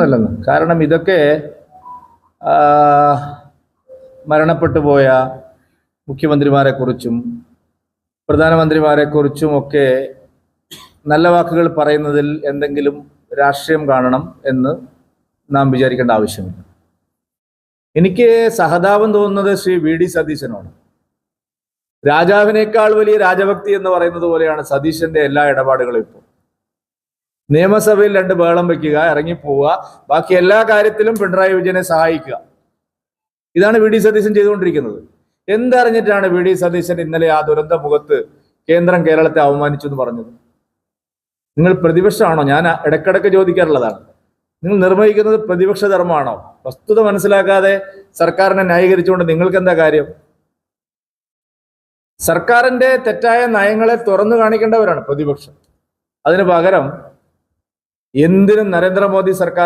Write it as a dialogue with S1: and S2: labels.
S1: അല്ലെന്ന്. കാരണം ഇതൊക്കെ മരണപ്പെട്ടു പോയ മുഖ്യമന്ത്രിമാരെക്കുറിച്ചും പ്രധാനമന്ത്രിമാരെക്കുറിച്ചും ഒക്കെ നല്ല വാക്കുകൾ പറയുന്നതിൽ എന്തെങ്കിലും രാഷ്ട്രീയം കാണണം എന്ന് നാം വിചാരിക്കേണ്ട ആവശ്യമില്ല. എനിക്ക് സഹതാപം തോന്നുന്നത് ശ്രീ വി ഡി സതീശനോട്. രാജാവിനേക്കാൾ വലിയ രാജഭക്തി എന്ന് പറയുന്നത് പോലെയാണ് സതീശന്റെ എല്ലാ ഇടപാടുകളും. ഇപ്പോൾ നിയമസഭയിൽ 2 ബഹളം വയ്ക്കുക, ഇറങ്ങിപ്പോവുക, ബാക്കി എല്ലാ കാര്യത്തിലും പിണറായി വിജയനെ സഹായിക്കുക. ഇതാണ് വി ഡി സതീശൻ ചെയ്തുകൊണ്ടിരിക്കുന്നത്. എന്തറിഞ്ഞിട്ടാണ് വി ഡി സതീശൻ ഇന്നലെ ആ ദുരന്ത മുഖത്ത് കേന്ദ്രം കേരളത്തെ അവമാനിച്ചു എന്ന് പറഞ്ഞത്? നിങ്ങൾ പ്രതിപക്ഷമാണോ? ഞാൻ ഇടക്കിടക്ക് ചോദിക്കാറുള്ളതാണ്. നിങ്ങൾ നിർവഹിക്കുന്നത് പ്രതിപക്ഷ ധർമ്മമാണോ? വസ്തുത മനസ്സിലാക്കാതെ സർക്കാരിനെ ന്യായീകരിച്ചുകൊണ്ട് നിങ്ങൾക്ക് എന്താ കാര്യം? സർക്കാരിന്റെ തെറ്റായ നയങ്ങളെ തുറന്നു കാണിക്കേണ്ടവരാണ് പ്രതിപക്ഷം. അതിനു പകരം എന്തിനും നരേന്ദ്രമോദി സർക്കാർ